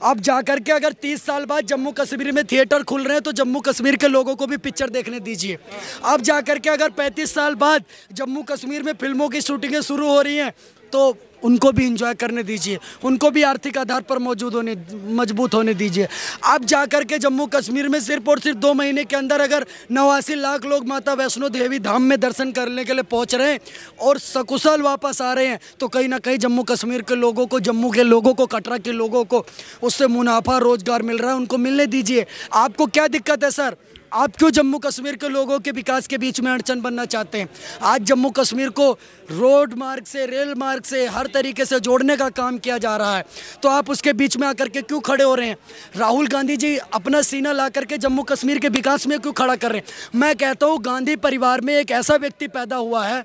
अब जाकर के अगर 30 साल बाद जम्मू कश्मीर में थिएटर खुल रहे हैं तो जम्मू कश्मीर के लोगों को भी पिक्चर देखने दीजिए। अब जाकर के अगर 35 साल बाद जम्मू कश्मीर में फिल्मों की शूटिंगें शुरू हो रही हैं तो उनको भी एंजॉय करने दीजिए, उनको भी आर्थिक आधार पर मजबूत होने दीजिए। अब जाकर के जम्मू कश्मीर में सिर्फ और सिर्फ 2 महीने के अंदर अगर 89 लाख लोग माता वैष्णो देवी धाम में दर्शन करने के लिए पहुंच रहे हैं और सकुशल वापस आ रहे हैं तो कहीं ना कहीं जम्मू कश्मीर के लोगों को, जम्मू के लोगों को, कटरा के लोगों को उससे मुनाफा रोजगार मिल रहा है, उनको मिलने दीजिए। आपको क्या दिक्कत है सर? आप क्यों जम्मू कश्मीर के लोगों के विकास के बीच में अड़चन बनना चाहते हैं? आज जम्मू कश्मीर को रोड मार्ग से, रेल मार्ग से, हर तरीके से जोड़ने का काम किया जा रहा है, तो आप उसके बीच में आकर के क्यों खड़े हो रहे हैं? राहुल गांधी जी अपना सीना ला करके जम्मू कश्मीर के विकास में क्यों खड़ा कर रहे हैं? मैं कहता हूँ गांधी परिवार में एक ऐसा व्यक्ति पैदा हुआ है,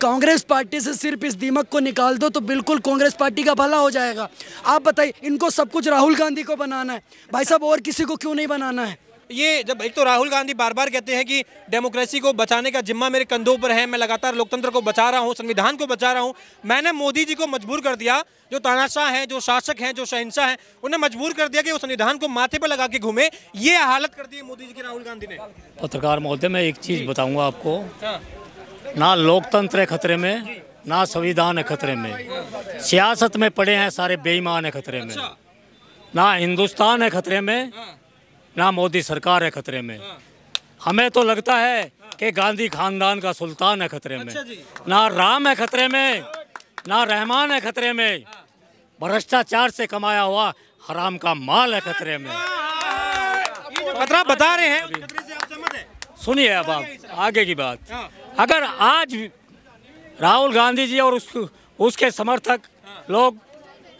कांग्रेस पार्टी से सिर्फ इस दीमक को निकाल दो तो बिल्कुल कांग्रेस पार्टी का भला हो जाएगा। आप बताइए, इनको सब कुछ राहुल गांधी को बनाना है भाई साहब, और किसी को क्यों नहीं बनाना है? ये जब एक तो राहुल गांधी बार बार कहते हैं कि डेमोक्रेसी को बचाने का जिम्मा मेरे कंधों पर है, मैं लगातार लोकतंत्र को बचा रहा हूं, संविधान को बचा रहा हूं। मैंने मोदी जी को मजबूर कर दिया, जो तानाशाह हैं, जो शासक हैं, जो शहंशाह हैं, उन्हें मजबूर कर दिया कि वो संविधान को माथे पर लगा के घूमे। ये हालत कर दी है मोदी जी की राहुल गांधी ने। पत्रकार महोदय, मैं एक चीज़ बताऊँगा आपको, ना लोकतंत्र है खतरे में, ना संविधान है खतरे में। सियासत में पड़े हैं सारे बेईमान है खतरे में। ना हिंदुस्तान है खतरे में, ना मोदी सरकार है खतरे में। हमें तो लगता है कि गांधी खानदान का सुल्तान है खतरे में। ना राम है खतरे में, ना रहमान है खतरे में, भ्रष्टाचार से कमाया हुआ हराम का माल है खतरे में। खतरा बता रहे हैं, खतरे से आप सहमत हैं? सुनिए अब आप आगे की बात। अगर आज राहुल गांधी जी और उसके समर्थक लोग,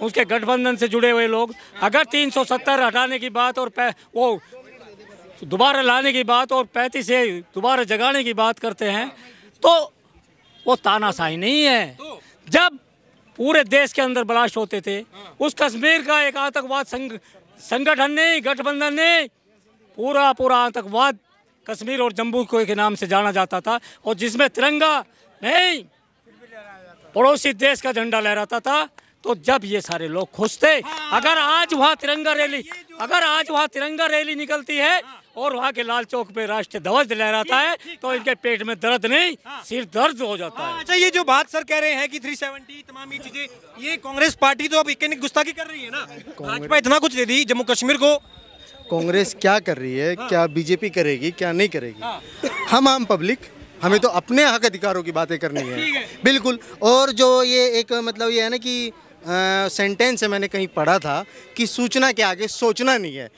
उसके गठबंधन से जुड़े हुए लोग अगर 370 हटाने की बात और वो दोबारा लाने की बात और 35 से दोबारा जगाने की बात करते हैं तो वो तानाशाही नहीं है। जब पूरे देश के अंदर ब्लास्ट होते थे, उस कश्मीर का एक आतंकवाद संगठन ने, गठबंधन ने पूरा आतंकवाद कश्मीर और जम्मू के नाम से जाना जाता था, और जिसमें तिरंगा नहीं पड़ोसी देश का झंडा लहराता था। तो जब ये सारे लोग खुश थे, अगर आज वहाँ तिरंगा रैली निकलती है और वहाँ के लाल चौक पे राष्ट्रीय ध्वज लहराता है तो इनके पेट में दर्द नहीं, सिर दर्द हो जाता है। अच्छा, ये जो बात सर कह रहे हैं कि 370 तमाम ये चीजें, ये कांग्रेस पार्टी तो अब एक गुस्ताखी कर रही है ना। भाजपा इतना कुछ दे दी जम्मू कश्मीर को, कांग्रेस क्या कर रही है, क्या बीजेपी करेगी, क्या नहीं करेगी? हम आम पब्लिक, हमें तो अपने हक अधिकारों की बातें करनी है बिल्कुल। और जो ये एक मतलब ये है ना कि सेंटेंस है, मैंने कहीं पढ़ा था कि सूचना के आगे सोचना नहीं है।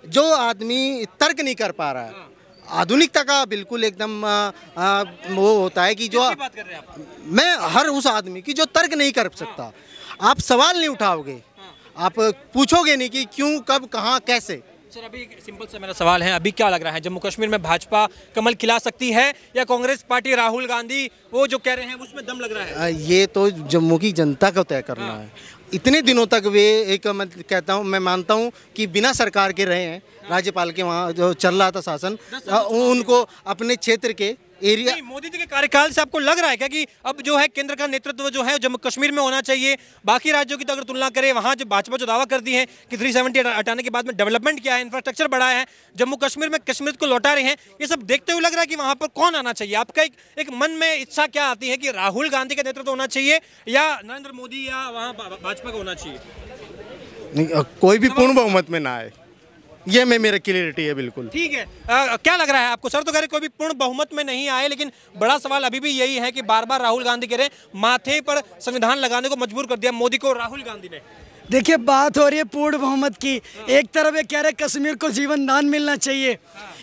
जो आदमी तर्क नहीं कर पा रहा है, आधुनिकता का बिल्कुल एकदम वो होता है कि जो बात कर रहे हैं आप? मैं हर उस आदमी की जो तर्क नहीं कर सकता, आप सवाल नहीं उठाओगे, आप पूछोगे नहीं कि क्यों, कब, कहाँ, कैसे। सर, अभी सिंपल सा मेरा सवाल है, अभी क्या लग रहा है जम्मू कश्मीर में भाजपा कमल खिला सकती है या कांग्रेस पार्टी, राहुल गांधी वो जो कह रहे हैं उसमें दम लग रहा है? ये तो जम्मू की जनता को तय करना है। इतने दिनों तक वे एक, मैं कहता हूँ, मैं मानता हूँ कि बिना सरकार के रहे हैं, राज्यपाल के वहाँ जो चल रहा था शासन, उनको अपने क्षेत्र के एरिया। मोदी जी के कार्यकाल से आपको लग रहा है क्या कि अब जो है केंद्र का नेतृत्व जो है जम्मू कश्मीर में होना चाहिए? बाकी राज्यों की तो अगर तुलना करें, वहाँ जो भाजपा जो दावा करती है कि 370 हटाने के बाद में डेवलपमेंट किया है, इंफ्रास्ट्रक्चर बढ़ाया है, जम्मू कश्मीर में कश्मीर को लौटा रहे हैं, ये सब देखते हुए लग रहा है कि वहाँ पर कौन आना चाहिए? आपका एक मन में इच्छा क्या आती है कि राहुल गांधी का नेतृत्व होना चाहिए या नरेंद्र मोदी या वहाँ भाजपा का होना चाहिए? नहीं, कोई भी पूर्ण बहुमत में ना आए, ये मेरा क्लियरिटी है बिल्कुल। ठीक है। क्या लग रहा है आपको? सर तो कह रहे कोई भी पूर्ण बहुमत में नहीं आए, लेकिन बड़ा सवाल अभी भी यही है कि बार बार राहुल गांधी कह रहे हैं माथे पर संविधान लगाने को मजबूर कर दिया मोदी को राहुल गांधी ने। देखिए, बात हो रही है पूर्ण बहुमत की। एक तरफ ये कह रहे कश्मीर को जीवन दान मिलना चाहिए,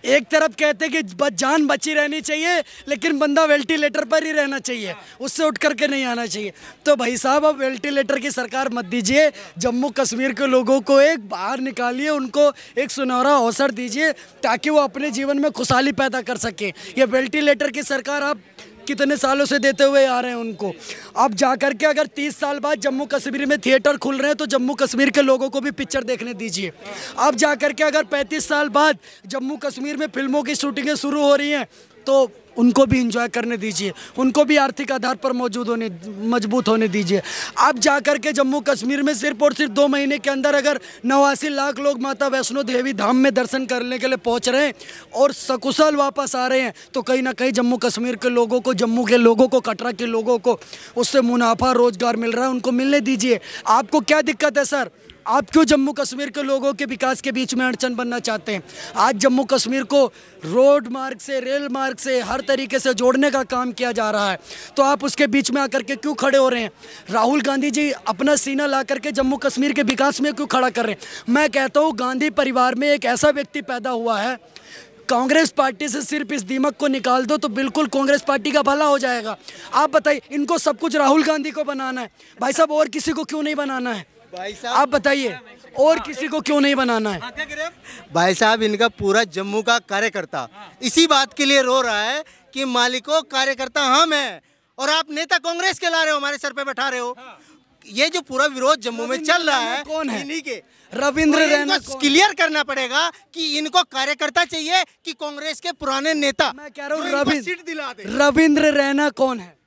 एक तरफ कहते हैं कि जान बची रहनी चाहिए लेकिन बंदा वेंटिलेटर पर ही रहना चाहिए, उससे उठ करके नहीं आना चाहिए। तो भाई साहब, अब वेंटिलेटर की सरकार मत दीजिए, जम्मू कश्मीर के लोगों को एक बाहर निकालिए, उनको एक सुनहरा अवसर दीजिए ताकि वो अपने जीवन में खुशहाली पैदा कर सकें। ये वेंटिलेटर की सरकार आप कितने सालों से देते हुए आ रहे हैं उनको। अब जाकर के अगर 30 साल बाद जम्मू कश्मीर में थिएटर खुल रहे हैं तो जम्मू कश्मीर के लोगों को भी पिक्चर देखने दीजिए। अब जाकर के अगर 35 साल बाद जम्मू कश्मीर में फिल्मों की शूटिंगें शुरू हो रही हैं तो उनको भी एंजॉय करने दीजिए, उनको भी आर्थिक आधार पर मजबूत होने दीजिए। अब जाकर के जम्मू कश्मीर में सिर्फ और सिर्फ 2 महीने के अंदर अगर 89 लाख लोग माता वैष्णो देवी धाम में दर्शन करने के लिए पहुंच रहे हैं और सकुशल वापस आ रहे हैं, तो कहीं ना कहीं जम्मू कश्मीर के लोगों को, जम्मू के लोगों को, कटरा के लोगों को उससे मुनाफा रोजगार मिल रहा है, उनको मिलने दीजिए। आपको क्या दिक्कत है सर? आप क्यों जम्मू कश्मीर के लोगों के विकास के बीच में अड़चन बनना चाहते हैं? आज जम्मू कश्मीर को रोड मार्ग से, रेल मार्ग से, हर तरीके से जोड़ने का काम किया जा रहा है, तो आप उसके बीच में आकर के क्यों खड़े हो रहे हैं? राहुल गांधी जी अपना सीना ला करके जम्मू कश्मीर के विकास में क्यों खड़ा कर रहे हैं? मैं कहता हूँ गांधी परिवार में एक ऐसा व्यक्ति पैदा हुआ है, कांग्रेस पार्टी से सिर्फ इस दीमक को निकाल दो तो बिल्कुल कांग्रेस पार्टी का भला हो जाएगा। आप बताइए, इनको सब कुछ राहुल गांधी को बनाना है भाई साहब, और किसी को क्यों नहीं बनाना है? भाई साहब आप बताइए, और किसी को क्यों नहीं बनाना है? भाई साहब, इनका पूरा जम्मू का कार्यकर्ता इसी बात के लिए रो रहा है कि मालिकों कार्यकर्ता हम हैं और आप नेता कांग्रेस के ला रहे हो, हमारे सर पे बैठा रहे हो। ये जो पूरा विरोध जम्मू में चल रहा है, कौन है? इन्हीं के रविंद्र रैना क्लियर करना पड़ेगा कि इनको कार्यकर्ता चाहिए कि कांग्रेस के पुराने नेता। मैं कह रहा हूँ रविंद्र रैना कौन है?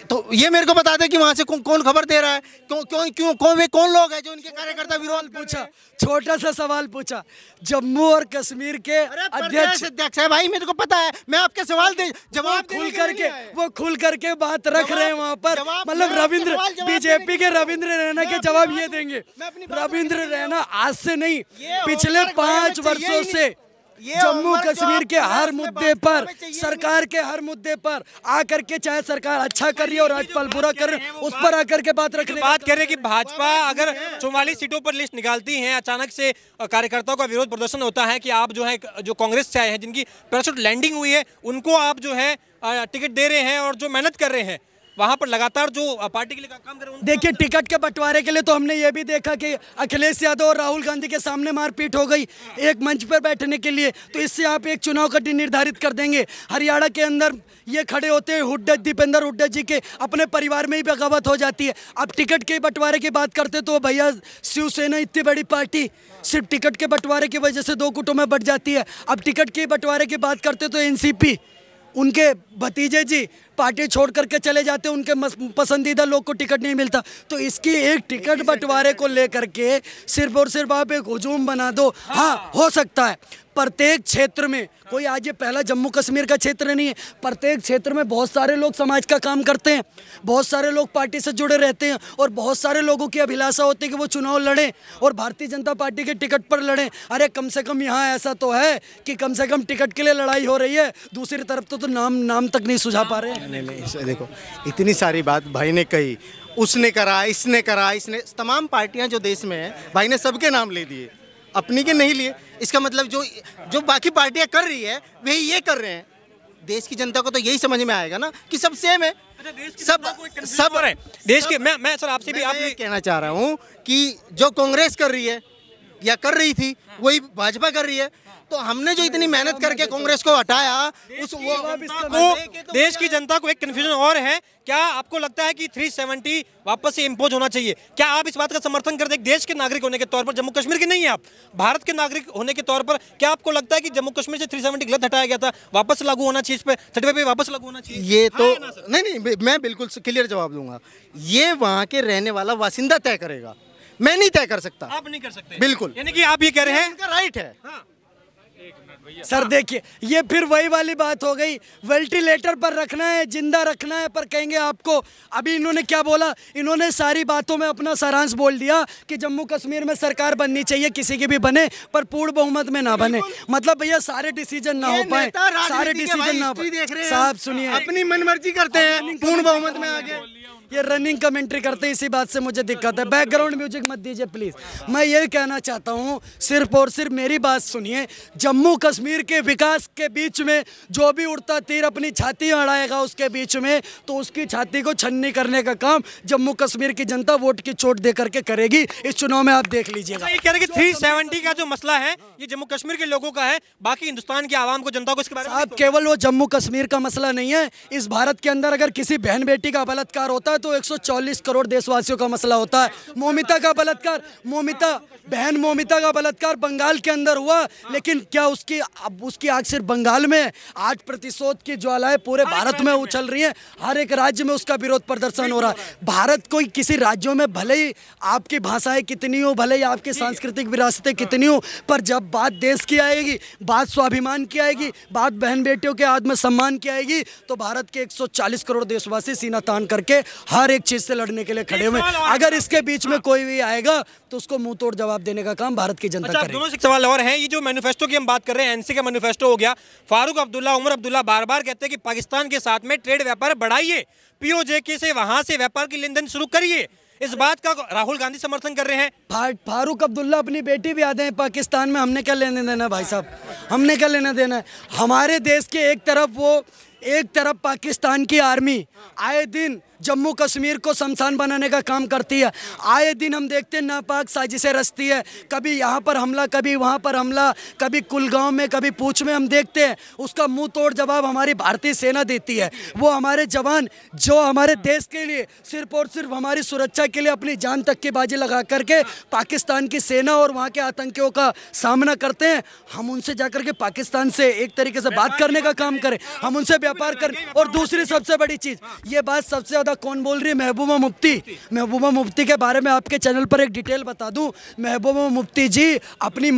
तो ये मेरे को बता दे कि वहाँ से कौन खबर दे रहा है, कौन लोग हैं जो इनके कार्यकर्ता विरोध पूछा? छोटा सा सवाल पूछा। जम्मू और कश्मीर के अध्यक्ष है भाई, मेरे को पता है, मैं आपके सवाल दे जवाब खुल करके बात रख रहे हैं वहाँ पर। मतलब रविंद्र, बीजेपी के रविंद्र रैना के जवाब ये देंगे। रविंद्र रैना आज से नहीं, पिछले 5 वर्षों से जम्मू कश्मीर के हर मुद्दे पर, सरकार के हर मुद्दे पर आकर के, चाहे सरकार अच्छा कर रही है और राज्यपाल बुरा कर रहे हैं, उस पर आकर के बात रखने बात कर रहे हैं कि भाजपा अगर 44 सीटों पर लिस्ट निकालती है, अचानक से कार्यकर्ताओं का विरोध प्रदर्शन होता है कि आप जो है, जो कांग्रेस से आए हैं, जिनकी पैराशूट लैंडिंग हुई है, उनको आप जो है टिकट दे रहे हैं और जो मेहनत कर रहे हैं वहां पर लगातार जो पार्टी के लिए काम कर रहे हैं। देखिए, टिकट के बंटवारे के लिए तो हमने ये भी देखा कि अखिलेश यादव और राहुल गांधी के सामने मारपीट हो गई एक मंच पर बैठने के लिए, तो इससे आप एक चुनाव कटी निर्धारित कर देंगे। हरियाणा के अंदर ये खड़े होते हैं, हुड्डा, दीपेंद्र हुड्डा जी के अपने परिवार में ही बगावत हो जाती है। अब टिकट के बंटवारे की बात करते तो भैया, शिवसेना इतनी बड़ी पार्टी सिर्फ टिकट के बंटवारे की वजह से 2 गुटों में बट जाती है। अब टिकट के बंटवारे की बात करते तो एनसीपी, उनके भतीजे जी पार्टी छोड़ करके चले जाते, उनके पसंदीदा लोग को टिकट नहीं मिलता। तो इसकी एक टिकट बंटवारे को लेकर के सिर्फ और सिर्फ आप एक हुजूम बना दो। हाँ, हो सकता है प्रत्येक क्षेत्र में, कोई आज ये पहला जम्मू कश्मीर का क्षेत्र नहीं है, प्रत्येक क्षेत्र में बहुत सारे लोग समाज का काम करते हैं, बहुत सारे लोग पार्टी से जुड़े रहते हैं और बहुत सारे लोगों की अभिलाषा होती है कि वो चुनाव लड़ें और भारतीय जनता पार्टी के टिकट पर लड़ें। अरे कम से कम यहाँ ऐसा तो है कि कम से कम टिकट के लिए लड़ाई हो रही है, दूसरी तरफ तो नाम तक नहीं सुझा पा रहे हैं। नहीं, देखो, इतनी सारी बात भाई ने कही, उसने करा, इसने करा, इसने, तमाम पार्टियां जो देश में है, भाई ने सबके नाम ले दिए, अपनी के नहीं लिए। इसका मतलब जो बाकी पार्टियां कर रही है वही ये कर रहे हैं। देश की जनता को तो यही समझ में आएगा ना कि सब सेम है, सब है देश के। मैं सर आपसे भी आप ये कहना चाह रहा हूँ कि जो कांग्रेस कर रही है या कर रही थी वही भाजपा कर रही है। तो हमने जो इतनी मेहनत करके कांग्रेस को हटाया, देश की जनता को एक कंफ्यूजन और है। क्या आपको लगता है कि 370 वापस से इम्पोज होना चाहिए? क्या आप इस बात का समर्थन करते हैं? देश के नागरिक होने के तौर पर, जम्मू कश्मीर के नहीं है आप, भारत के नागरिक होने के तौर पर, क्या आपको लगता है कि जम्मू कश्मीर से 370 गलत हटाया गया था, वापस लागू होना चाहिए, इस पर 35 पे वापस लागू होना चाहिए? ये तो नहीं, मैं बिल्कुल क्लियर जवाब दूंगा। ये वहाँ के रहने वाला वासिंदा तय करेगा, मैं नहीं तय कर सकता। आप नहीं कर सकते? बिल्कुल। यानी कि आप ये कह रहे हैं इनका राइट है। सर देखिए, ये फिर वही वाली बात हो गई, वेंटिलेटर पर रखना है, जिंदा रखना है, पर कहेंगे आपको। अभी इन्होंने क्या बोला? इन्होंने सारी बातों में अपना सारांश बोल दिया कि जम्मू कश्मीर में सरकार बननी चाहिए, किसी की भी बने, पर पूर्ण बहुमत में ना बने। मतलब भैया सारे डिसीजन ना हो पाए, सारे डिसीजन ना हो पाए। साहब सुनिए, अपनी मनमर्जी करते हैं, पूर्ण बहुमत में आगे ये रनिंग कमेंट्री करते हैं, इसी बात से मुझे दिक्कत है। बैकग्राउंड म्यूजिक मत दीजिए प्लीज। मैं ये कहना चाहता हूँ, सिर्फ और सिर्फ मेरी बात सुनिए। जम्मू कश्मीर के विकास के बीच में जो भी उड़ता तीर अपनी छाती अड़ाएगा उसके बीच में, तो उसकी छाती को छन्नी करने का काम जम्मू कश्मीर की जनता वोट की चोट दे करके करेगी। इस चुनाव में आप देख लीजिएगा। ये कह रहे कि 370 का जो मसला है ये जम्मू कश्मीर के लोगों का है, बाकी हिंदुस्तान की आवाम को, जनता को इसके बारे में केवल वो जम्मू कश्मीर का मसला नहीं है। इस भारत के अंदर अगर किसी बहन बेटी का बलात्कार होता है तो 140 करोड़ देशवासियों का मसला होता है। मोमिता का बलात्कार, बहन मोमिता का बलात्कार बंगाल के अंदर हुआ, लेकिन क्या उसकी आग सिर्फ बंगाल में 8% की ज्वालाएं पूरे भारत में उछल रही हैं। हर एक राज्य में उसका विरोध प्रदर्शन हो रहा है। भारत को किसी राज्यों में भले ही आपकी भाषाएं कितनी हो, भले ही आपकी सांस्कृतिक विरासतें कितनी हो, पर जब बात देश की आएगी, बात स्वाभिमान की आएगी, बात बहन बेटियों के आत्मसम्मान की आएगी, तो भारत के 140 करोड़ देशवासी सीना तान करके हर एक चीज से लड़ने के लिए खड़े हुए। अगर इसके बीच में कोई भी आएगा तो उसको मुंह तोड़ जवाब देने का काम भारत की जनता करेगी। दोनों से सवाल और हैं। ये जो मैनिफेस्टो की हम बात कर रहे हैं, एनसी का मैनिफेस्टो हो गया, फारूक अब्दुल्ला, उमर अब्दुल्ला बार बार कहते हैं कि पाकिस्तान के साथ में ट्रेड व्यापार बढ़ाइए, पीओजे से वहां से व्यापार की लेन देन शुरू करिए। इस बात का राहुल गांधी समर्थन कर रहे हैं। फारूक अब्दुल्ला अपनी बेटी भी आते हैं पाकिस्तान में, हमने क्या लेने देना है भाई साहब, हमने क्या लेना देना है। हमारे देश के एक तरफ पाकिस्तान की आर्मी आए दिन जम्मू कश्मीर को शमशान बनाने का काम करती है। आए दिन हम देखते हैं नापाक साजिशें रचती है, कभी यहाँ पर हमला, कभी वहाँ पर हमला, कभी कुलगांव में, कभी पूंछ में। हम देखते हैं उसका मुंह तोड़ जवाब हमारी भारतीय सेना देती है। वो हमारे जवान जो हमारे देश के लिए सिर्फ और सिर्फ हमारी सुरक्षा के लिए अपनी जान तक की बाजी लगा करके पाकिस्तान की सेना और वहाँ के आतंकियों का सामना करते हैं। हम उनसे जाकर के पाकिस्तान से एक तरीके से बात करने का काम करें, हम उनसे व्यापार करें। और दूसरी सबसे बड़ी चीज़, ये बात सबसे ज़्यादा कौन बोल रही है? महबूबा मुफ्ती। महबूबा मुफ्ती के बारे में आपके चैनल पर एक डिटेल बता दूं, महबूबा मुफ्ती जी अपनी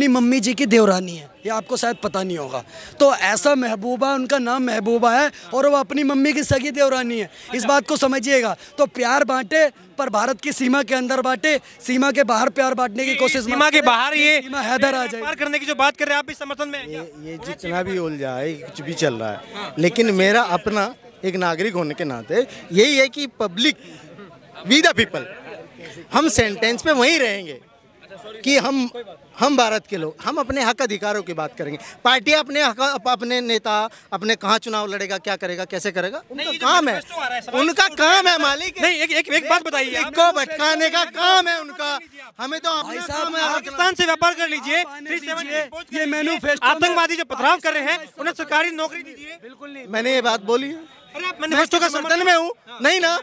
मम्मी जी की देवरानी है, ये आपको शायद पता नहीं होगा। तो ऐसा महबूबा, उनका नाम महबूबा है और वो अपनी मम्मी की सगी देवरानी है, इस बात को समझिएगा। तो प्यार बांटे, पर भारत की सीमा के अंदर बांटे, सीमा के बाहर प्यार बांटने की कोशिश, सीमा के बाहर ये हैदर आ जाए पार करने की जो बात कर रहे हैं, आप भी समर्थन में? ये जितना भी उलझा है, कुछ भी चल रहा है, लेकिन मेरा अपना एक नागरिक होने के नाते यही है कि पब्लिक वी द पीपल, हम सेंटेंस पे वहीं रहेंगे कि हम भारत के लोग, हम अपने हक अधिकारों की बात करेंगे। पार्टियां अपने हक, अपने नेता अपने कहाँ चुनाव लड़ेगा, क्या करेगा, कैसे करेगा, उनका काम है, उनका काम है मालिक। नहीं, एक बात बताइए, को भटकाने का काम है उनका। हमें तो पाकिस्तान से व्यापार कर लीजिए, ये मैनिफेस्टो, आतंकवादी जो पथराव कर रहे हैं उन्हें सरकारी नौकरी दीजिए। बिल्कुल नहीं, मैंने ये बात बोली है, मैनिफेस्टो का समर्थन में हूँ, नहीं ना,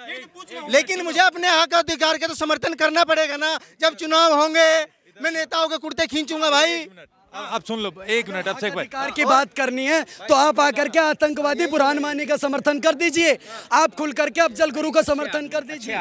लेकिन मुझे अपने हक अधिकार का तो समर्थन करना पड़ेगा ना। जब चुनाव होंगे मैं नेताओं के कुर्ते खींचूंगा भाई। आप सुन लो, एक मिनट, आपसे एक अधिकार की बात करनी है तो आप आकर के आतंकवादी बुरहान वानी का समर्थन कर दीजिए, आप खुल करके अफजल गुरु का समर्थन कर दीजिए।